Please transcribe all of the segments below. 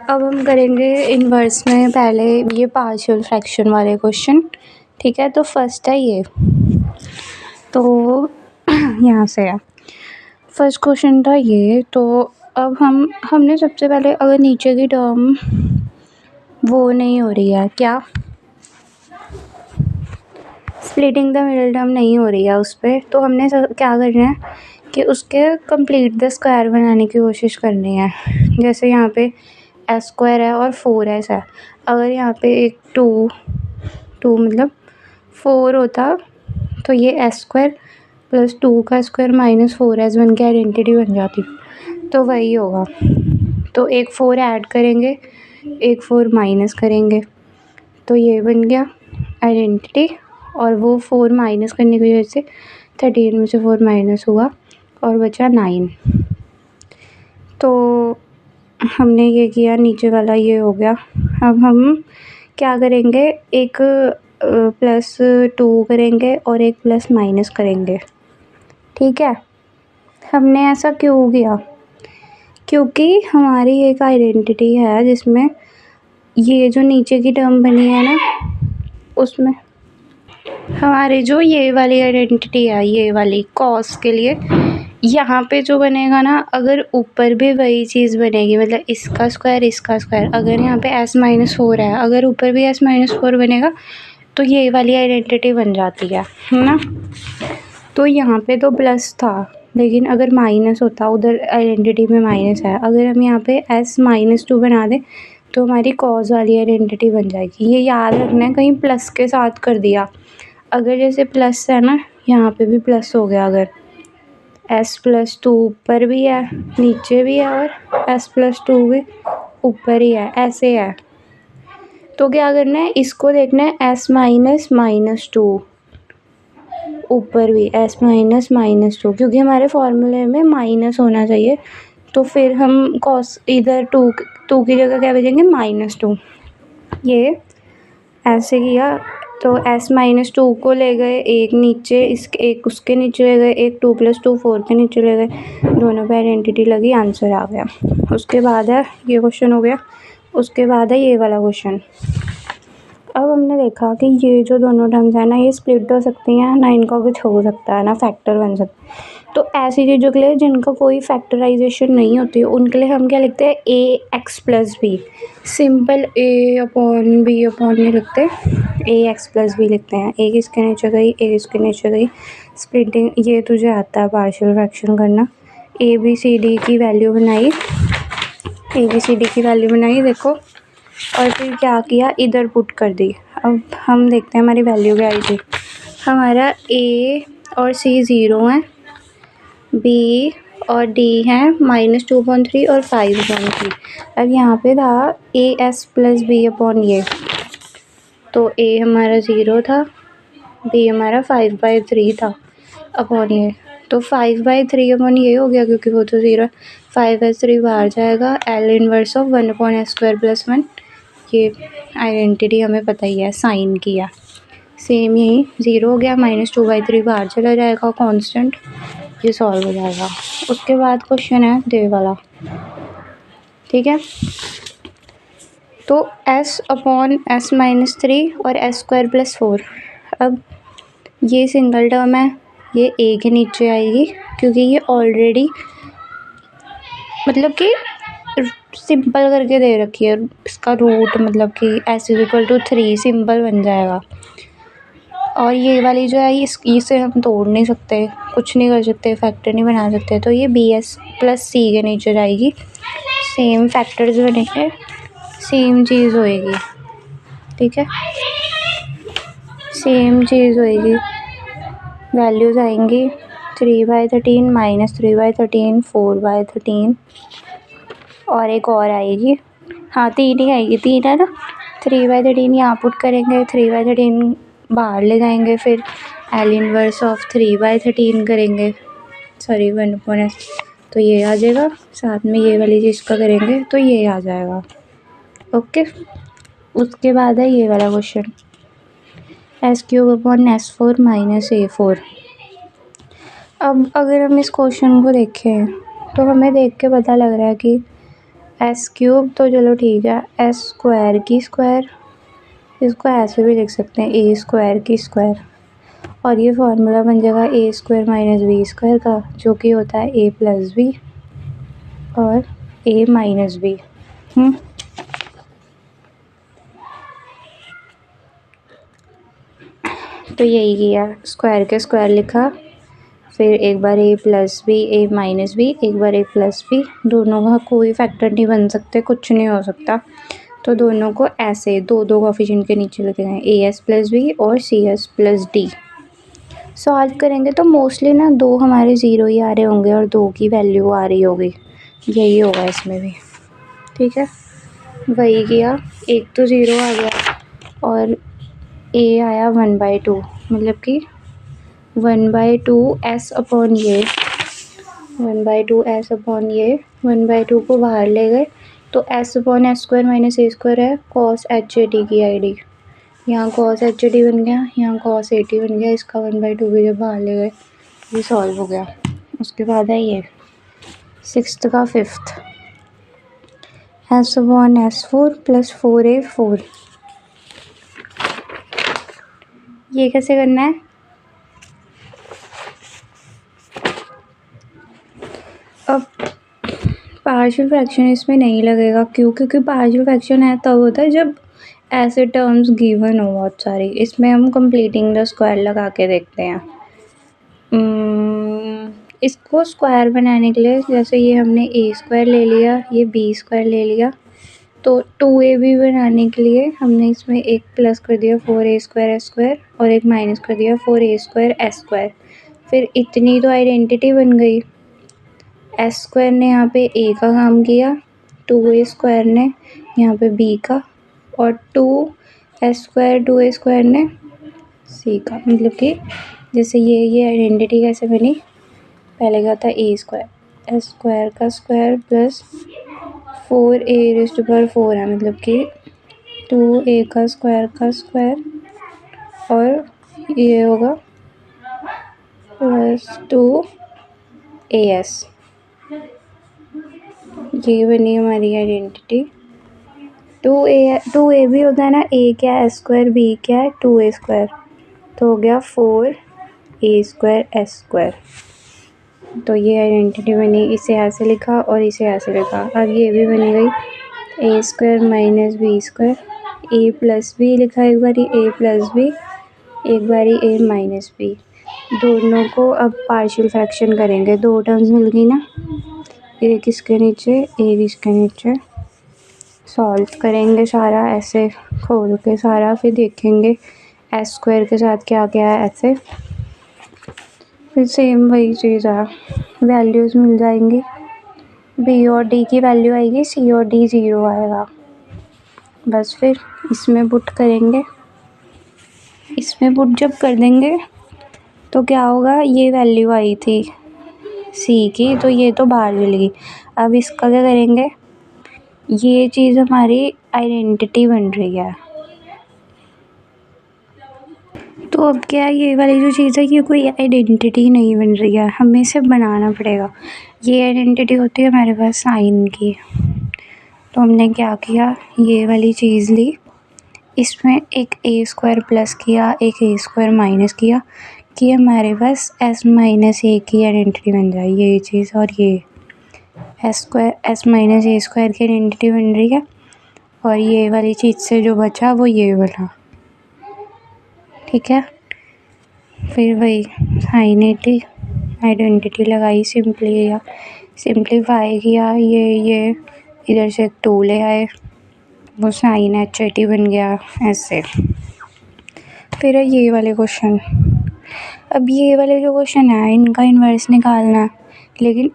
अब हम करेंगे इन्वर्स में पहले ये पार्शियल फ्रैक्शन वाले क्वेश्चन। ठीक है, तो फर्स्ट है ये, तो यहाँ से है फर्स्ट क्वेश्चन था ये। तो अब हमने सबसे पहले अगर नीचे की टर्म वो नहीं हो रही है, क्या स्प्लिटिंग द मिडिल टर्म नहीं हो रही है उस पर, तो हमने क्या करना है कि उसके कंप्लीट द स्क्वायर बनाने की कोशिश करनी है। जैसे यहाँ पे एस स्क्वायर है और 4s है, अगर यहाँ पे एक टू मतलब 4 होता तो ये एस स्क्वायर प्लस 2 का स्क्वायर माइनस 4s बन के आइडेंटिटी बन जाती, तो वही होगा। तो एक 4 ऐड करेंगे, एक 4 माइनस करेंगे, तो ये बन गया आइडेंटिटी। और वो 4 माइनस करने की वजह से 13 में से 4 माइनस हुआ और बचा 9। तो हमने ये किया, नीचे वाला ये हो गया। अब हम क्या करेंगे, एक +2 करेंगे और एक प्लस माइनस करेंगे। ठीक है, हमने ऐसा क्यों किया, क्योंकि हमारी एक आइडेंटिटी है जिसमें ये जो नीचे की टर्म बनी है ना, उसमें हमारी जो ये वाली आइडेंटिटी है, ये वाली कॉस के लिए यहाँ पे जो बनेगा ना, अगर ऊपर भी वही चीज़ बनेगी, मतलब इसका स्क्वायर, अगर यहाँ पे s-4 है, अगर ऊपर भी s-4 बनेगा तो ये वाली आइडेंटिटी बन जाती है ना। तो यहाँ पे तो प्लस था, लेकिन अगर माइनस होता, उधर आइडेंटिटी में माइनस है, अगर हम यहाँ पे s-2 बना दें तो हमारी कॉज वाली आइडेंटिटी बन जाएगी। ये याद रखना है, कहीं प्लस के साथ कर दिया, अगर जैसे प्लस है ना, यहाँ पे भी प्लस हो गया, अगर s+2 ऊपर भी है नीचे भी है और s+2 भी ऊपर ही है, ऐसे है, तो क्या करना है, इसको देखना है s-2 ऊपर भी s-2, क्योंकि हमारे फॉर्मूले में माइनस होना चाहिए। तो फिर हम कॉस इधर टू की जगह क्या भेजेंगे, -2। ये ऐसे किया, तो s-2 को ले गए एक नीचे, एक उसके नीचे ले गए, एक 2 + 2 4 के नीचे ले गए, दोनों पे आइडेंटिटी लगी, आंसर आ गया। उसके बाद है ये क्वेश्चन हो गया, उसके बाद है ये वाला क्वेश्चन। अब हमने देखा कि ये जो दोनों टर्म्स है ना, ये स्प्लिट हो सकती हैं ना, इनका कुछ हो सकता है ना, फैक्टर बन सकता है। तो ऐसी चीज़ों के लिए जिनका कोई फैक्टराइजेशन नहीं होती, उनके लिए हम क्या लिखते हैं, ax + b, सिंपल a/b नहीं लिखते, ax + b लिखते हैं। एक इसके नीचे गई, एक इसके नीचे गई, स्प्लिटिंग, ये तुझे आता है पार्शियल फ्रैक्शन करना। ABCD की वैल्यू बनाई, देखो, और फिर क्या किया, इधर पुट कर दी। अब हम देखते हैं हमारी वैल्यू क्या आई थी। हमारा A और C 0 है, B और D है -2/3 और 5/3। अब यहाँ पे था as + b/, ये तो A हमारा 0 था, B हमारा 5/3 था अपॉन ये, तो 5/3 ये हो गया, क्योंकि वो तो 0 है, 5/3 बाहर जाएगा, L इनवर्स ऑफ 1/s² + 1। ये आइडेंटिटी हमें पता ही है, साइन किया, सेम यही 0 हो गया, -2/3 बाहर चला जाएगा, कांस्टेंट, ये सॉल्व हो जाएगा। उसके बाद क्वेश्चन है दे वाला। ठीक है, तो s/s-3 और s² + 4। अब ये सिंगल टर्म है, ये a के नीचे आएगी, क्योंकि ये ऑलरेडी मतलब कि सिंपल करके दे रखी है, इसका रूट मतलब कि s = 3 सिंपल बन जाएगा। और ये वाली जो है, इसे हम तोड़ नहीं सकते, कुछ नहीं कर सकते, फैक्टर नहीं बना सकते, तो ये bs + c के नीचे जाएगी, सेम फैक्टर्स बनेंगे, सेम चीज़ होएगी। ठीक है, सेम चीज़ होएगी, वैल्यूज़ आएंगी 3/13 -3/13 4/13 और एक और आएगी, हाँ 3 ही आएगी, 3 है ना, 3/13 यहाँ पुट करेंगे, 3/13 बाहर ले जाएंगे, फिर L इनवर्स ऑफ 3/13 करेंगे, सॉरी 1/s, तो ये आ जाएगा, साथ में ये वाली चीज़ का करेंगे तो ये आ जाएगा। ओके, उसके बाद है ये वाला क्वेश्चन, s³ s4 -a4। अब अगर हम इस क्वेश्चन को देखें तो हमें देख के पता लग रहा है कि एस क्यूब तो चलो ठीक है, एस स्क्वायर की स्क्वायर, इसको ऐसे भी लिख सकते हैं ए स्क्वायर की स्क्वायर, और ये फार्मूला बन जाएगा ए स्क्वायर माइनस बी स्क्वायर का, जो कि होता है ए प्लस बी और ए माइनस बी। तो यही किया, स्क्वायर के स्क्वायर लिखा, फिर एक बार ए प्लस बी ए माइनस बी, एक बार ए प्लस बी, दोनों का कोई फैक्टर नहीं बन सकते, कुछ नहीं हो सकता, तो दोनों को ऐसे दो दो कोफिशिएंट के नीचे लिखे गए ए एस प्लस बी और C S plus D. Solve करेंगे तो मोस्टली ना दो हमारे ज़ीरो ही आ रहे होंगे और दो की वैल्यू आ रही होगी, यही होगा इसमें भी। ठीक है, वही किया, एक तो ज़ीरो आ गया और ए आया 1/2, मतलब कि 1/2 एस अपॉन ये 1/2 एस अपॉन ये 1/2 को बाहर ले गए तो S upon S square minus A square है कॉस एच ए टी की आई डी, यहाँ कॉस एच ए टी बन गया, यहाँ कॉस ए टी बन गया, इसका 1/2 भी जब बाहर ले गए ये सॉल्व हो गया। उसके बाद है ये सिक्स्थ का fifth, S upon S four plus 4a4, ये कैसे करना है? अब पार्शियल फ्रैक्शन इसमें नहीं लगेगा, क्यों? क्योंकि पार्शियल फ्रैक्शन है तब होता है जब ऐसे टर्म्स गिवन हो बहुत सारी। इसमें हम कंप्लीटिंग द स्क्वायर लगा के देखते हैं। इसको स्क्वायर बनाने के लिए जैसे ये हमने ए स्क्वायर ले लिया, ये बी स्क्वायर ले लिया, तो 2ab बनाने के लिए हमने इसमें एक प्लस कर दिया 4a स्क्वायर एस स्क्वायर और एक माइनस कर दिया 4a स्क्वायर एस स्क्वायर। फिर इतनी तो आइडेंटिटी बन गई, एस स्क्वायर ने यहाँ पे ए का काम किया, 2a स्क्वायर ने यहाँ पे बी का, और 2s स्क्वायर 2a स्क्वायर ने सी का। मतलब कि जैसे ये आइडेंटिटी कैसे बनी, पहले क्या था ए स्क्वायर एस स्क्वायर का square plus 4a raise to power 4 है, मतलब कि 2a का स्क्वायर और ये होगा प्लस 2as, ये बनी हमारी आइडेंटिटी। 2a भी होता है ना, a क्या है एस स्क्वायर, बी क्या है 2a स्क्वायर, तो हो गया 4a स्क्वायर एस स्क्वायर। तो ये आइडेंटिटी बनी, इसे ऐसे लिखा और इसे ऐसे लिखा। अब ये भी बन गई ए स्क्वायर माइनस बी स्क्वायर, ए प्लस बी लिखा एक बारी, ए प्लस बी एक बारी, ए माइनस बी। दोनों को अब पार्शियल फ्रैक्शन करेंगे, दो टर्म्स मिल गई ना, एक इसके नीचे एक इसके नीचे, सॉल्व करेंगे सारा ऐसे खोल के सारा, फिर देखेंगे एस स्क्वायर के साथ क्या क्या है ऐसे, फिर सेम वही चीज़ है, वैल्यूज़ मिल जाएंगी, बी और डी की वैल्यू आएगी, सी और डी 0 आएगा। बस फिर इसमें पुट करेंगे, इसमें पुट जब कर देंगे तो क्या होगा, ये वैल्यू आई थी सी की तो ये तो बाहर चलेगी। अब इसका क्या करेंगे, ये चीज़ हमारी आइडेंटिटी बन रही है, तो अब क्या है, ये वाली जो चीज़ है ये कोई आइडेंटिटी नहीं बन रही है, हमें इसे बनाना पड़ेगा। ये आइडेंटिटी होती है हमारे पास साइन की, तो हमने क्या किया, ये वाली चीज़ ली, इसमें एक ए स्क्वायर प्लस किया, एक ए स्क्वायर माइनस किया, कि हमारे पास एस माइनस ए की आइडेंटिटी बन जाए ये चीज़, और ये एस माइनस ए स्क्वायर की आइडेंटिटी बन रही है, और ये वाली चीज़ से जो बचा वो ये वाला। ठीक है, फिर वही साइनेटी आइडेंटिटी लगाई, सिंप्लीफाई किया, ये इधर से 2 ले आए, वो साइन एच ए टी बन गया ऐसे। फिर है ये वाले क्वेश्चन, अब ये वाले जो क्वेश्चन है इनका इन्वर्स निकालना है, लेकिन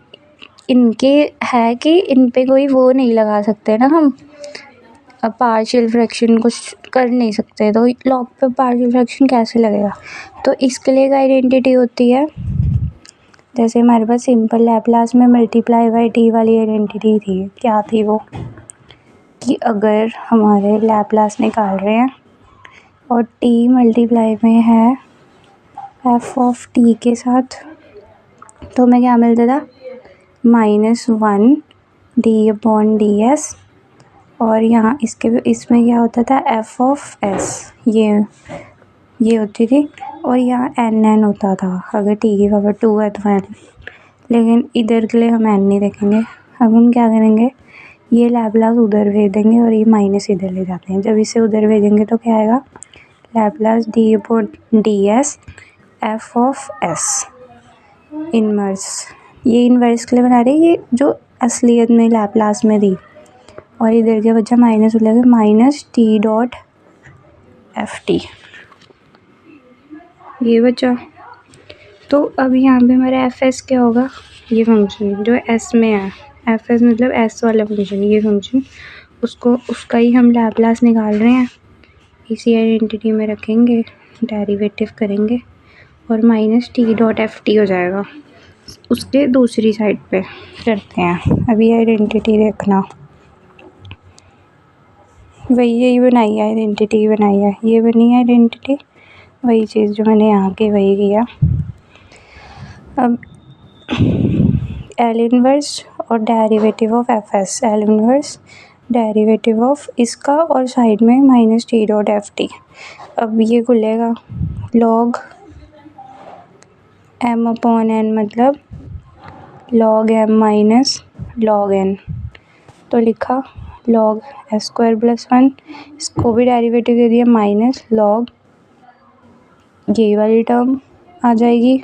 इनके है कि इन पे कोई वो नहीं लगा सकते ना हम, अब पार्शियल फ्रैक्शन कुछ कर नहीं सकते, तो लॉग पे पार्शियल फ्रैक्शन कैसे लगेगा, तो इसके लिए एक आइडेंटिटी होती है, जैसे हमारे पास सिंपल लैप्लास में मल्टीप्लाई बाय टी वाली आइडेंटिटी थी, क्या थी वो, कि अगर हमारे लैप्लास निकाल रहे हैं और टी मल्टीप्लाई में है एफ ऑफ टी के साथ, तो हमें क्या मिलता था -1 d/ds, और यहाँ इसमें क्या होता था, f(s), ये होती थी, और यहाँ n होता था अगर t की पावर 2 है तो n। लेकिन इधर के लिए हम n नहीं देखेंगे। अब हम क्या करेंगे, ये लैप्लास उधर भेज देंगे और ये माइनस इधर ले जाते हैं। जब इसे उधर भेजेंगे तो क्या आएगा, लैप्लास d/ds f(s) इनवर्स। ये इनवर्स के लिए बना रही है, ये जो असलियत में लैप्लास में थी, और इधर के बच्चा माइनस हो जाएगा, -t.ft ये बचा। तो अब यहाँ पे हमारा fs क्या होगा, ये फंक्शन जो s में है, fs मतलब s वाला फंक्शन, ये फंक्शन उसका ही हम लैप्लास निकाल रहे हैं, इसी आइडेंटिटी में रखेंगे, डेरिवेटिव करेंगे और -t.ft हो जाएगा। उसके दूसरी साइड पे करते हैं। अभी आइडेंटिटी देखना, वही यही बनाई है, आइडेंटिटी बनाई है, ये बनी है आइडेंटिटी, वही चीज़ जो मैंने यहाँ के वही किया। अब L इनवर्स और derivative of fs, L inverse derivative of इसका और साइड में -t.ft। अब ये खुलेगा log m/n, मतलब log m minus log n, तो लिखा log s² + 1, इसको भी डेरिवेटिव दे दिया, माइनस log ये वाली टर्म आ जाएगी।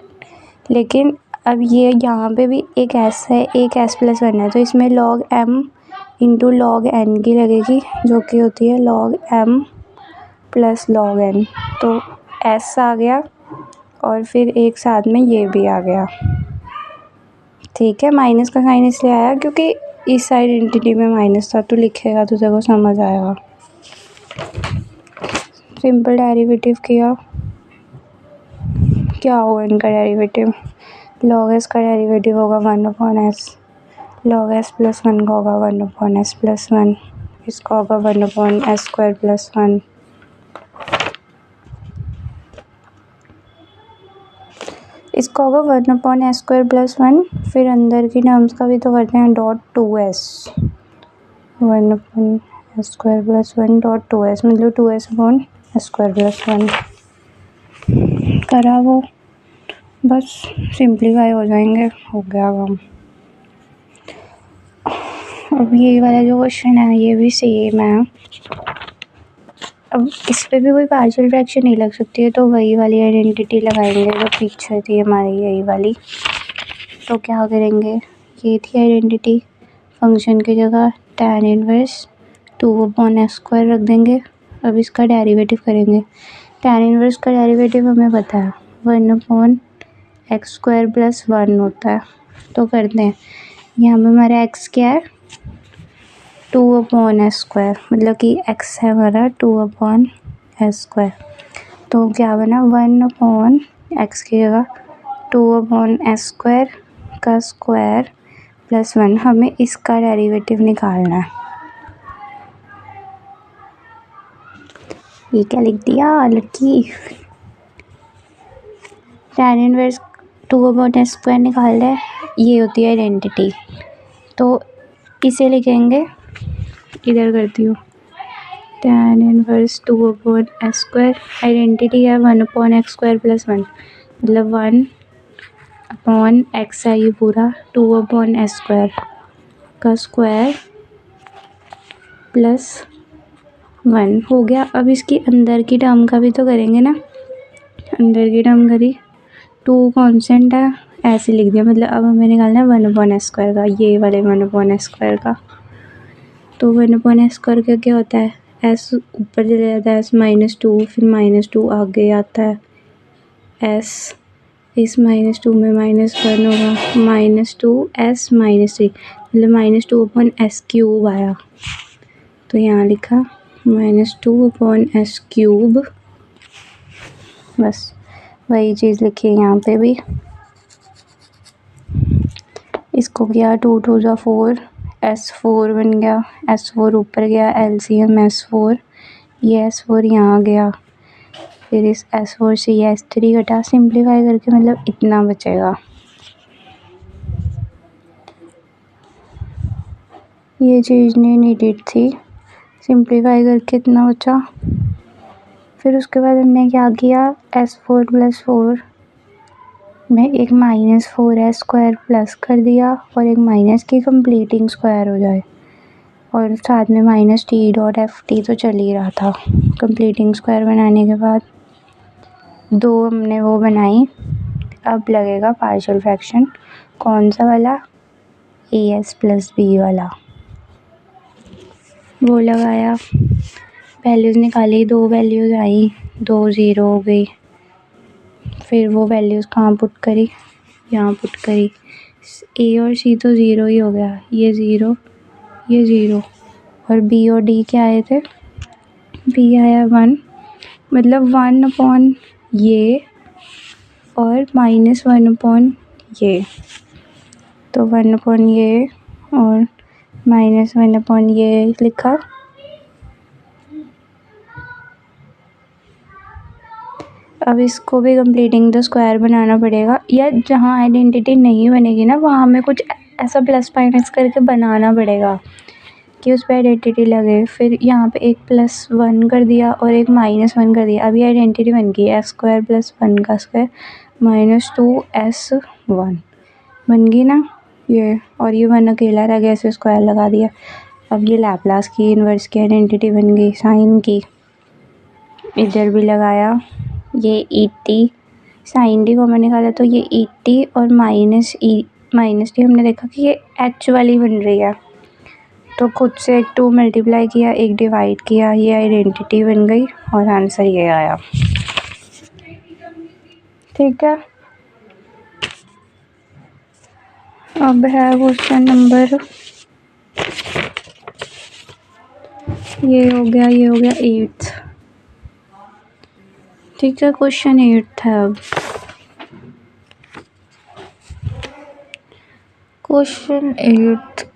लेकिन अब ये यहाँ पे भी एक s है, एक s + 1 है, तो इसमें log m into log n की लगेगी, जो कि होती है log m + log n। तो s आ गया और फिर एक साथ में ये भी आ गया, ठीक है। माइनस का साइन इसलिए आया क्योंकि इस आइडेंटिटी में माइनस था, तो लिखेगा तो देखो समझ आएगा। सिंपल डेरिवेटिव किया, क्या होगा इनका डेरिवेटिव, log s का डेरिवेटिव होगा 1/s, log s + 1 का होगा 1/s + 1, इसका होगा 1/s² + 1। इसका होगा 1/s² + 1, फिर अंदर की टर्म्स का भी तो करते हैं, .2s, 1/s² + 1 .2s, मतलब 2s/s² + 1 करा, वो बस सिंप्लीफाई हो जाएंगे, हो गया काम। अब ये वाला जो क्वेश्चन है ये भी सेम है। अब इस पे भी कोई पार्शियल फ्रैक्शन नहीं लग सकती है, तो वही वाली आइडेंटिटी लगाएंगे जो पीछे थी हमारी, यही वाली। तो क्या करेंगे, ये थी आइडेंटिटी, फंक्शन की जगह tan इनवर्स 2/s² रख देंगे। अब इसका डेरिवेटिव करेंगे, tan इनवर्स का डेरिवेटिव हमें पता है 1/x² + 1 होता है, तो करते हैं। यहाँ पे हमारा x क्या है, 2/s², मतलब कि x है हमारा 2/s², तो क्या बना 1/x की जगह 2/s² का स्क्वायर + 1, हमें इसका डेरिवेटिव निकालना है। ये क्या लिख दिया लड़की, tan इनवर्स 2/s² निकाल रहे, ये होती है आइडेंटिटी, तो इसे लिखेंगे, इधर करती हूँ, tan इनवर्स 2/s², आइडेंटिटी है 1/x² + 1, मतलब 1/x है ये पूरा, 2/s² का स्क्वायर + 1 हो गया। अब इसकी अंदर की टर्म का भी तो करेंगे ना, अंदर की टर्म करी, 2 कांस्टेंट है, ऐसे लिख दिया, मतलब अब हमें निकालना है 1/s² का, ये वाले 1/s² का। तो 1/s² का क्या होता है, s ऊपर चले जाता है, s -2, फिर -2 आगे आता है, s इस -2 में -1 होगा, -2s -3, मतलब -2/s³ आया, तो यहाँ लिखा -2/s³, बस वही चीज़ लिखी है यहाँ पे भी। इसको किया 2 × 2 = 4, s4 बन गया, s4 ऊपर गया, LCM s4, ये s4 यहाँ गया, फिर इस s4 से ये s3 घटा, सिंप्लीफाई करके मतलब इतना बचेगा। ये चीज़ नहीं नीडेड थी। सिंप्लीफाई करके इतना बचा। फिर उसके बाद हमने क्या किया, S4 + 4 में एक -4s² प्लस कर दिया और एक माइनस की कंप्लीटिंग स्क्वायर हो जाए, और साथ में -t.ft तो चल ही रहा था। कंप्लीटिंग स्क्वायर बनाने के बाद 2 हमने वो बनाई। अब लगेगा पार्शियल फ्रैक्शन। कौन सा वाला? as + b वाला। वो लगाया, वैल्यूज़ निकाली, 2 वैल्यूज़ आई, 2 0 हो गई। फिर वो वैल्यूज़ कहाँ पुट करी? यहाँ पुट करी। a और c तो 0 ही हो गया, ये 0, ये 0, और b और d क्या आए थे? b आया 1, मतलब 1/, ये और -1/, ये, तो 1/, ये और -1/, ये लिखा। अब इसको भी कंप्लीटिंग द स्क्वायर बनाना पड़ेगा, या जहाँ आइडेंटिटी नहीं बनेगी ना वहाँ हमें कुछ ऐसा प्लस माइनस करके बनाना पड़ेगा कि उस पर आइडेंटिटी लगे। फिर यहाँ पे एक +1 कर दिया और एक -1 कर दिया। अभी आइडेंटिटी बन गई, s² + 1 का स्क्वायर -2s1 बन गई ना ये, और ये 1 अकेला रह गया, ऐसे स्क्वायर लगा दिया। अब ये लैप्लास की इन्वर्स की आइडेंटिटी बन गई, साइन की। इधर भी लगाया, ये -t, साइन d कॉमन निकाला तो ये -t और -t हमने देखा कि ये h वाली बन रही है, तो खुद से एक 2 मल्टीप्लाई किया, एक डिवाइड किया, ये आइडेंटिटी बन गई और आंसर ये आया। ठीक है, अब है क्वेश्चन नंबर, ये हो गया 8th। ठीक है, क्वेश्चन 8th है। अब क्वेश्चन 8th